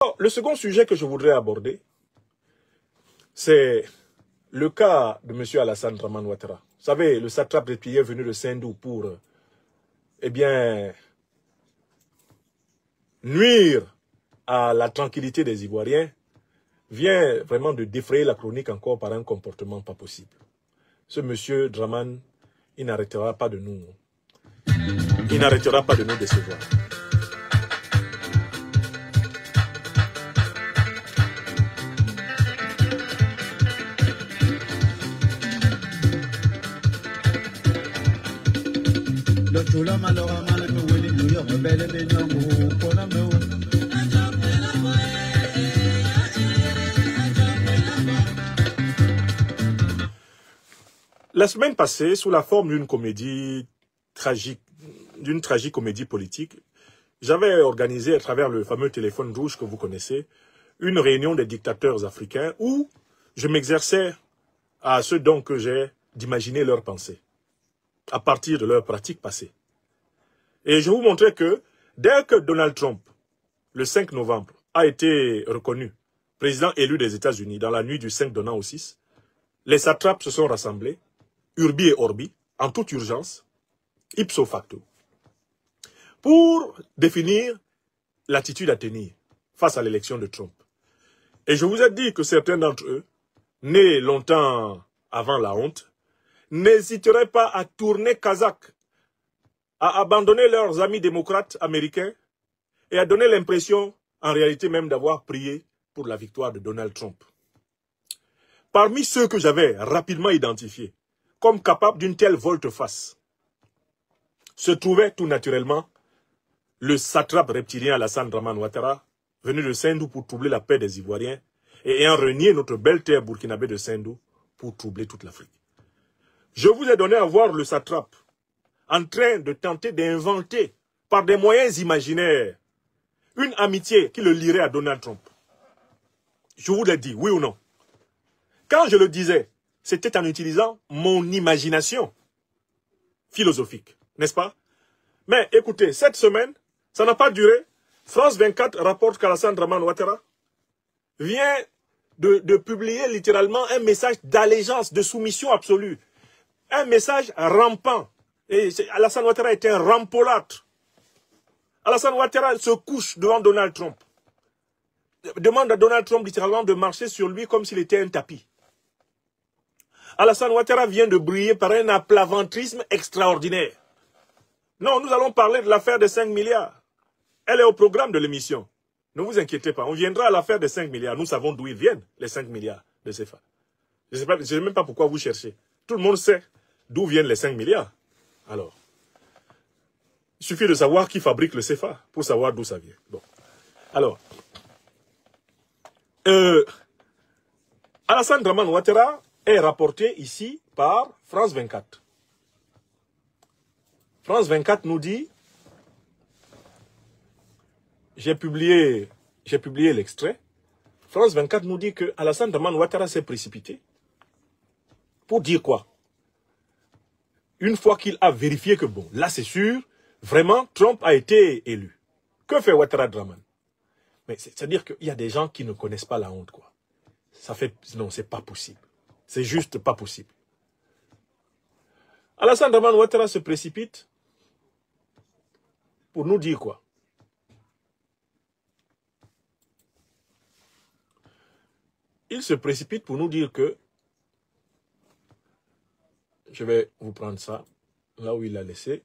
Alors, le second sujet que je voudrais aborder, c'est le cas de M. Alassane Draman Ouattara. Vous savez, le satrape réplié venu de Sendou pour, eh bien, nuire à la tranquillité des Ivoiriens, vient vraiment de défrayer la chronique encore par un comportement pas possible. Ce monsieur Draman, il n'arrêtera pas de nous. Il n'arrêtera pas de nous décevoir. La semaine passée, sous la forme d'une comédie tragique, d'une tragicomédie politique, j'avais organisé à travers le fameux téléphone rouge que vous connaissez, une réunion des dictateurs africains où je m'exerçais à ce don que j'ai d'imaginer leurs pensées, à partir de leurs pratiques passées. Et je vous montrais que dès que Donald Trump, le 5 novembre, a été reconnu président élu des États-Unis dans la nuit du 5 donnant au 6, les satrapes se sont rassemblés, urbi et orbi, en toute urgence, ipso facto, pour définir l'attitude à tenir face à l'élection de Trump. Et je vous ai dit que certains d'entre eux, nés longtemps avant la honte, n'hésiteraient pas à tourner kazakh, à abandonner leurs amis démocrates américains et à donner l'impression, en réalité même, d'avoir prié pour la victoire de Donald Trump. Parmi ceux que j'avais rapidement identifiés comme capables d'une telle volte-face, se trouvait tout naturellement le satrape reptilien Alassane Draman Ouattara, venu de Sendou pour troubler la paix des Ivoiriens et ayant renié notre belle terre burkinabé de Sendou pour troubler toute l'Afrique. Je vous ai donné à voir le satrape en train de tenter d'inventer, par des moyens imaginaires, une amitié qui le lierait à Donald Trump. Je vous l'ai dit, oui ou non? Quand je le disais, c'était en utilisant mon imagination philosophique, n'est-ce pas? Mais écoutez, cette semaine, ça n'a pas duré. France 24 rapporte qu'Alassane Draman Ouattara vient de publier littéralement un message d'allégeance, de soumission absolue. Un message rampant. Et Alassane Ouattara est un rampolâtre. Alassane Ouattara se couche devant Donald Trump. Demande à Donald Trump littéralement de marcher sur lui comme s'il était un tapis. Alassane Ouattara vient de briller par un aplaventrisme extraordinaire. Non, nous allons parler de l'affaire des 5 milliards. Elle est au programme de l'émission. Ne vous inquiétez pas, on viendra à l'affaire des 5 milliards. Nous savons d'où ils viennent, les 5 milliards de CFA. Je ne sais même pas pourquoi vous cherchez. Tout le monde sait d'où viennent les 5 milliards. Alors, il suffit de savoir qui fabrique le CFA pour savoir d'où ça vient. Bon. Alors, Alassane Draman Ouattara est rapporté ici par France 24. France 24 nous dit, j'ai publié l'extrait, France 24 nous dit que Alassane Draman Ouattara s'est précipité. Pour dire quoi? Une fois qu'il a vérifié que bon, là c'est sûr, vraiment Trump a été élu. Que fait Ouattara Draman? Mais c'est-à-dire qu'il y a des gens qui ne connaissent pas la honte, quoi. Non, c'est pas possible. C'est juste pas possible. Alassane Draman Ouattara se précipite pour nous dire quoi? Il se précipite pour nous dire que, je vais vous prendre ça, là où il l'a laissé,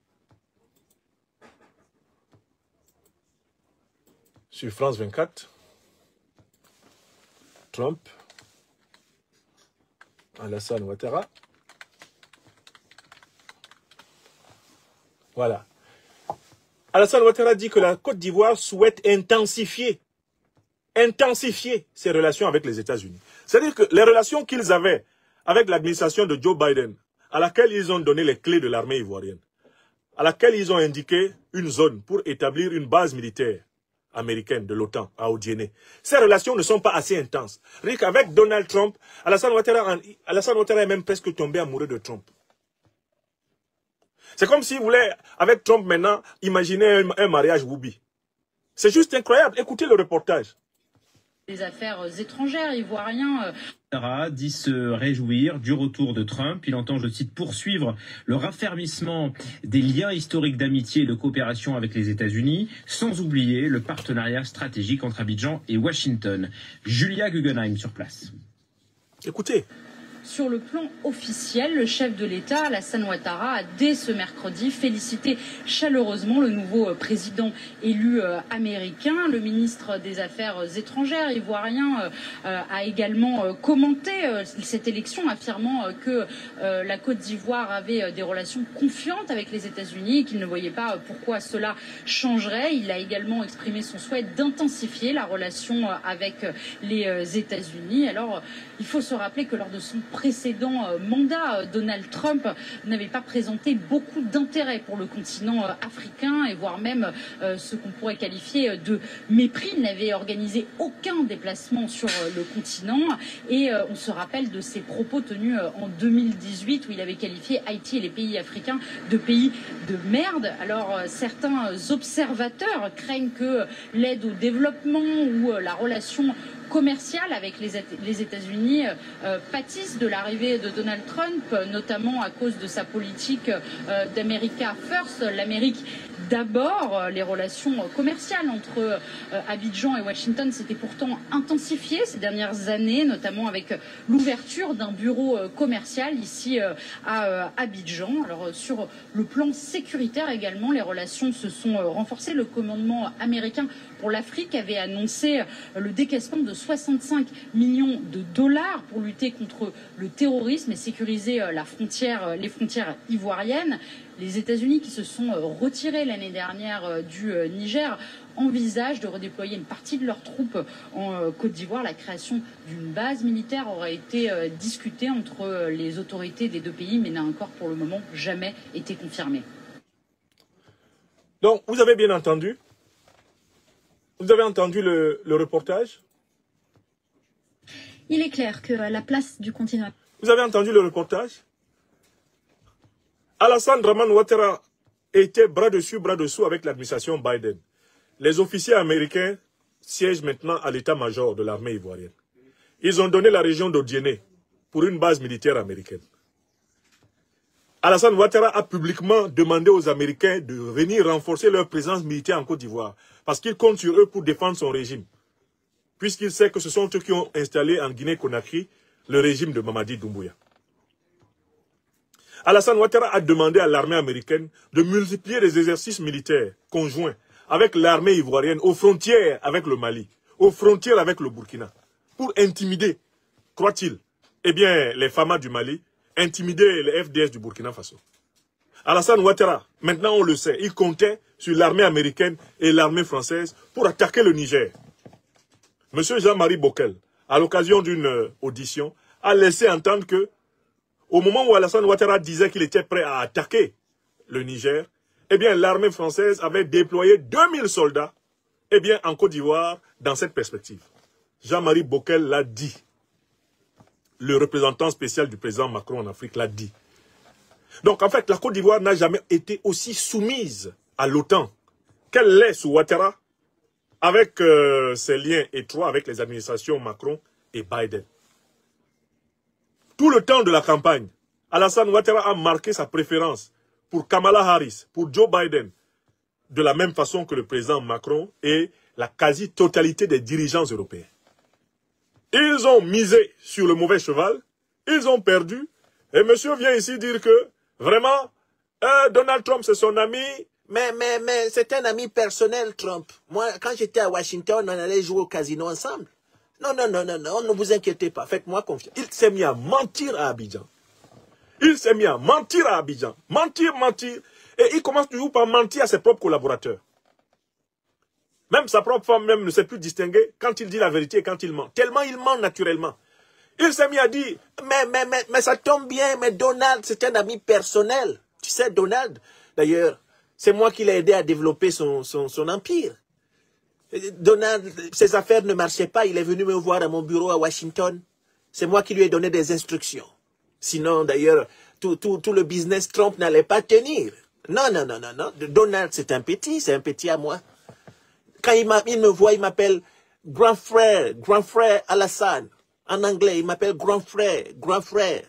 sur France 24, Trump, Alassane Ouattara. Voilà. Alassane Ouattara dit que la Côte d'Ivoire souhaite intensifier ses relations avec les États-Unis. C'est-à-dire que les relations qu'ils avaient avec l'administration de Joe Biden, à laquelle ils ont donné les clés de l'armée ivoirienne, à laquelle ils ont indiqué une zone pour établir une base militaire américaine de l'OTAN à Odiéné. Ces relations ne sont pas assez intenses. Rick, avec Donald Trump, Alassane Ouattara est même presque tombé amoureux de Trump. C'est comme s'il voulait, avec Trump maintenant, imaginer un mariage woubi. C'est juste incroyable. Écoutez le reportage. des Affaires étrangères ivoirien. Ouattara dit se réjouir du retour de Trump. Il entend, je cite, poursuivre le raffermissement des liens historiques d'amitié et de coopération avec les États-Unis, sans oublier le partenariat stratégique entre Abidjan et Washington. Julia Guggenheim sur place. Écoutez. Sur le plan officiel, le chef de l'État, Alassane Ouattara, a dès ce mercredi félicité chaleureusement le nouveau président élu américain. Le ministre des Affaires étrangères ivoirien a également commenté cette élection, affirmant que la Côte d'Ivoire avait des relations confiantes avec les États-Unis et qu'il ne voyait pas pourquoi cela changerait. Il a également exprimé son souhait d'intensifier la relation avec les États-Unis. Alors, il faut se rappeler que lors de son précédent mandat, Donald Trump n'avait pas présenté beaucoup d'intérêt pour le continent africain et voire même ce qu'on pourrait qualifier de mépris. Il n'avait organisé aucun déplacement sur le continent et on se rappelle de ses propos tenus en 2018 où il avait qualifié Haïti et les pays africains de pays de merde. Alors certains observateurs craignent que l'aide au développement ou la relation commerciale avec les États-Unis pâtissent de l'arrivée de Donald Trump, notamment à cause de sa politique d'America First, l'Amérique d'abord. Les relations commerciales entre Abidjan et Washington s'étaient pourtant intensifiées ces dernières années, notamment avec l'ouverture d'un bureau commercial ici à Abidjan. Alors sur le plan sécuritaire également, les relations se sont renforcées. Le commandement américain pour l'Afrique avait annoncé le décaissement de 65 millions de dollars pour lutter contre le terrorisme et sécuriser les frontières ivoiriennes. Les États-Unis, qui se sont retirés l'année dernière du Niger, envisagent de redéployer une partie de leurs troupes en Côte d'Ivoire. La création d'une base militaire aurait été discutée entre les autorités des deux pays, mais n'a encore pour le moment jamais été confirmée. Donc, vous avez bien entendu? Vous avez entendu le reportage? Il est clair que la place du continent... Vous avez entendu le reportage? Alassane Dramane Ouattara était bras dessus, bras dessous avec l'administration Biden. Les officiers américains siègent maintenant à l'état-major de l'armée ivoirienne. Ils ont donné la région d'Odiéné pour une base militaire américaine. Alassane Ouattara a publiquement demandé aux Américains de venir renforcer leur présence militaire en Côte d'Ivoire parce qu'il compte sur eux pour défendre son régime. Puisqu'il sait que ce sont eux qui ont installé en Guinée-Conakry le régime de Mamadi Doumbouya. Alassane Ouattara a demandé à l'armée américaine de multiplier les exercices militaires conjoints avec l'armée ivoirienne aux frontières avec le Mali, aux frontières avec le Burkina, pour intimider, croit-il, eh bien, les FAMA du Mali, intimider les FDS du Burkina Faso. Alassane Ouattara, maintenant on le sait, il comptait sur l'armée américaine et l'armée française pour attaquer le Niger. Monsieur Jean-Marie Bockel, à l'occasion d'une audition, a laissé entendre que, au moment où Alassane Ouattara disait qu'il était prêt à attaquer le Niger, eh bien, l'armée française avait déployé 2000 soldats, eh bien, en Côte d'Ivoire, dans cette perspective. Jean-Marie Bockel l'a dit. Le représentant spécial du président Macron en Afrique l'a dit. Donc, en fait, la Côte d'Ivoire n'a jamais été aussi soumise à l'OTAN qu'elle l'est sous Ouattara, avec ses liens étroits avec les administrations Macron et Biden. Tout le temps de la campagne, Alassane Ouattara a marqué sa préférence pour Kamala Harris, pour Joe Biden, de la même façon que le président Macron et la quasi-totalité des dirigeants européens. Ils ont misé sur le mauvais cheval, ils ont perdu, et monsieur vient ici dire que, vraiment, Donald Trump c'est son ami. Mais c'est un ami personnel, Trump. Moi, quand j'étais à Washington, on allait jouer au casino ensemble. Non, ne vous inquiétez pas, faites-moi confiance. Il s'est mis à mentir à Abidjan. Il s'est mis à mentir à Abidjan. Mentir. Et il commence toujours par mentir à ses propres collaborateurs. Même sa propre femme même ne sait plus distinguer quand il dit la vérité et quand il ment. Tellement il ment naturellement. Il s'est mis à dire, mais ça tombe bien, mais Donald, c'est un ami personnel. Tu sais, Donald, d'ailleurs, c'est moi qui l'ai aidé à développer son empire. Donald, ses affaires ne marchaient pas, il est venu me voir à mon bureau à Washington. C'est moi qui lui ai donné des instructions. Sinon, d'ailleurs, tout le business Trump n'allait pas tenir. Non. Donald, c'est un petit à moi. Quand il me voit, il m'appelle grand frère Alassane. En anglais, il m'appelle grand frère, grand frère.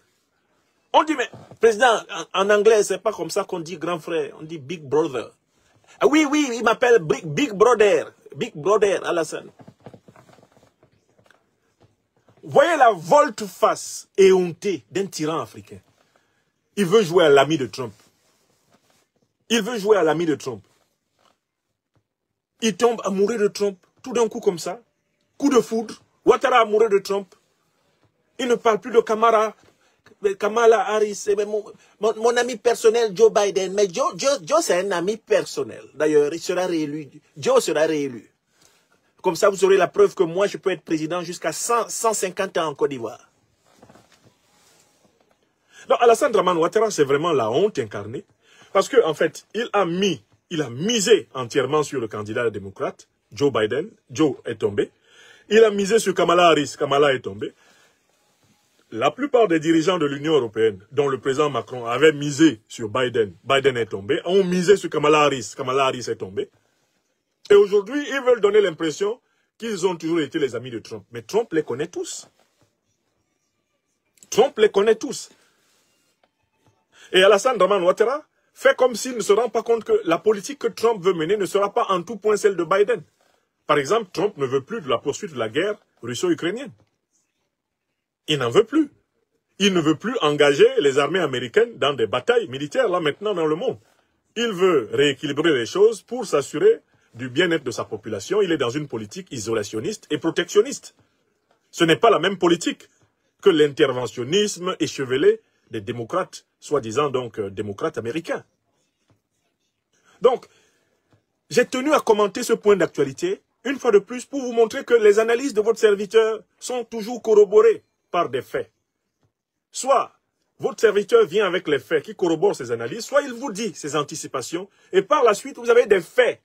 On dit, mais, président, en anglais, c'est pas comme ça qu'on dit grand frère, on dit big brother. Ah oui, il m'appelle big brother Alassane. Voyez la volte-face éhontée d'un tyran africain. Il veut jouer à l'ami de Trump. Il veut jouer à l'ami de Trump. Il tombe amoureux de Trump, tout d'un coup comme ça. Coup de foudre. Ouattara amoureux de Trump. Il ne parle plus de Kamala Harris. Mon ami personnel, Joe Biden. Mais Joe c'est un ami personnel. D'ailleurs, il sera réélu. Joe sera réélu. Comme ça, vous aurez la preuve que moi, je peux être président jusqu'à 150 ans en Côte d'Ivoire. Donc, Alassane Dramane Ouattara, c'est vraiment la honte incarnée. Parce qu'en fait, il a misé entièrement sur le candidat démocrate, Joe Biden. Joe est tombé. Il a misé sur Kamala Harris. Kamala est tombée. La plupart des dirigeants de l'Union européenne, dont le président Macron avait misé sur Biden, Biden est tombé, ont misé sur Kamala Harris. Kamala Harris est tombée. Et aujourd'hui, ils veulent donner l'impression qu'ils ont toujours été les amis de Trump. Mais Trump les connaît tous. Trump les connaît tous. Et Alassane Dramane Ouattara fait comme s'il ne se rend pas compte que la politique que Trump veut mener ne sera pas en tout point celle de Biden. Par exemple, Trump ne veut plus de la poursuite de la guerre russo-ukrainienne. Il n'en veut plus. Il ne veut plus engager les armées américaines dans des batailles militaires, là maintenant dans le monde. Il veut rééquilibrer les choses pour s'assurer du bien-être de sa population. Il est dans une politique isolationniste et protectionniste. Ce n'est pas la même politique que l'interventionnisme échevelé des démocrates, soi-disant donc démocrates américains. Donc, j'ai tenu à commenter ce point d'actualité, une fois de plus, pour vous montrer que les analyses de votre serviteur sont toujours corroborées par des faits. Soit votre serviteur vient avec les faits qui corroborent ses analyses, soit il vous dit ses anticipations, et par la suite, vous avez des faits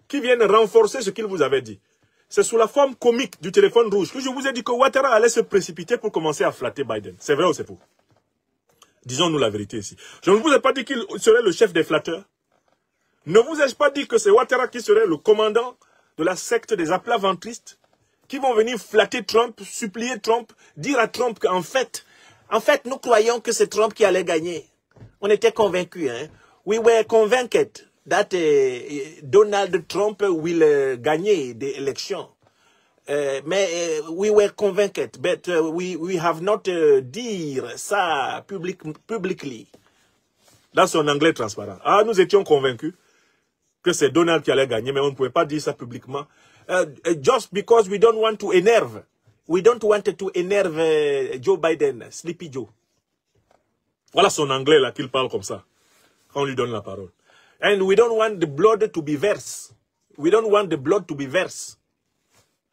qui viennent renforcer ce qu'il vous avait dit. C'est sous la forme comique du téléphone rouge que je vous ai dit que Ouattara allait se précipiter pour commencer à flatter Biden. C'est vrai ou c'est faux? Disons-nous la vérité ici. Je ne vous ai pas dit qu'il serait le chef des flatteurs. Ne vous ai-je pas dit que c'est Ouattara qui serait le commandant de la secte des aplaventristes qui vont venir flatter Trump, supplier Trump, dire à Trump qu'en fait, nous croyons que c'est Trump qui allait gagner. On était convaincus, hein. We were convinced that Donald Trump will gagner the election. Mais we were convinced, but we have not dire ça publicly. Dans son anglais transparent. Ah, nous étions convaincus que c'est Donald qui allait gagner, mais on ne pouvait pas dire ça publiquement. Just because we don't want to enerve. We don't want to enerve Joe Biden, Sleepy Joe. Voilà son anglais là qu'il parle comme ça. Quand on lui donne la parole. And we don't want the blood to be verse. We don't want the blood to be verse.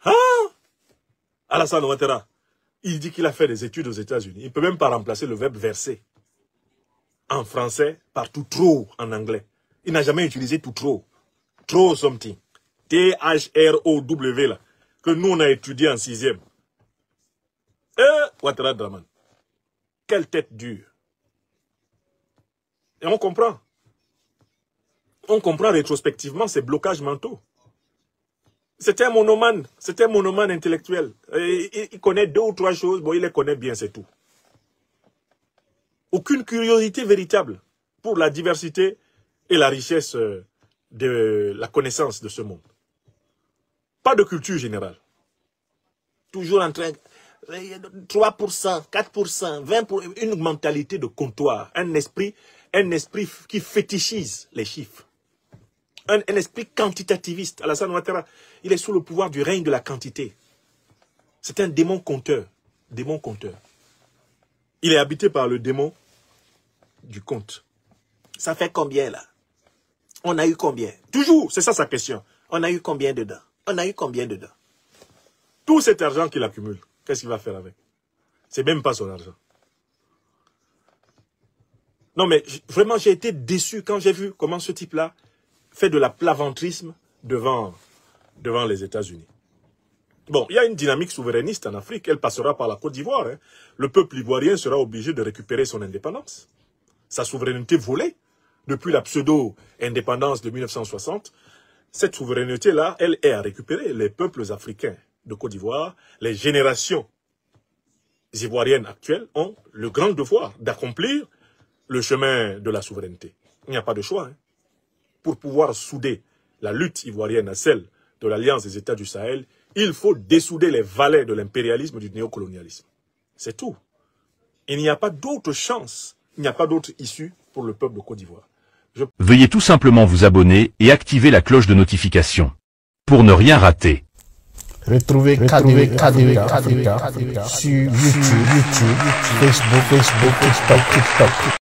Hein? Alassane Ouattara, il dit qu'il a fait des études aux États-Unis. Il ne peut même pas remplacer le verbe verser en français par tout trop en anglais. Il n'a jamais utilisé tout trop. Trop something. T-H-R-O-W là. Que nous on a étudié en 6e. Ouattara Dramane. Quelle tête dure. Et on comprend. On comprend rétrospectivement ces blocages mentaux. C'était un monomane intellectuel. Il connaît 2 ou 3 choses, bon, il les connaît bien, c'est tout. Aucune curiosité véritable pour la diversité et la richesse de la connaissance de ce monde. Pas de culture générale. Toujours en train... 3%, 4%, 20%, une mentalité de comptoir, un esprit qui fétichise les chiffres. Un esprit quantitativiste. Alassane Ouattara, il est sous le pouvoir du règne de la quantité. C'est un démon compteur. Démon compteur. Il est habité par le démon du compte. Ça fait combien là? On a eu combien? Toujours, c'est ça sa question. On a eu combien dedans? On a eu combien dedans? Tout cet argent qu'il accumule, qu'est-ce qu'il va faire avec? C'est même pas son argent. Non mais vraiment j'ai été déçu quand j'ai vu comment ce type-là fait de l'aplaventrisme devant les États-Unis. Bon, il y a une dynamique souverainiste en Afrique, elle passera par la Côte d'Ivoire. Hein. Le peuple ivoirien sera obligé de récupérer son indépendance. Sa souveraineté volée, depuis la pseudo-indépendance de 1960, Cette souveraineté-là, elle est à récupérer. Les peuples africains de Côte d'Ivoire, les générations ivoiriennes actuelles ont le grand devoir d'accomplir le chemin de la souveraineté. Il n'y a pas de choix. Hein. Pour pouvoir souder la lutte ivoirienne à celle de l'Alliance des États du Sahel, il faut dessouder les valets de l'impérialisme et du néocolonialisme. C'est tout. Il n'y a pas d'autre chance, il n'y a pas d'autre issue pour le peuple de Côte d'Ivoire. Veuillez tout simplement vous abonner et activer la cloche de notification pour ne rien rater. Retrouvez KDV Africa sur YouTube, Facebook, TikTok.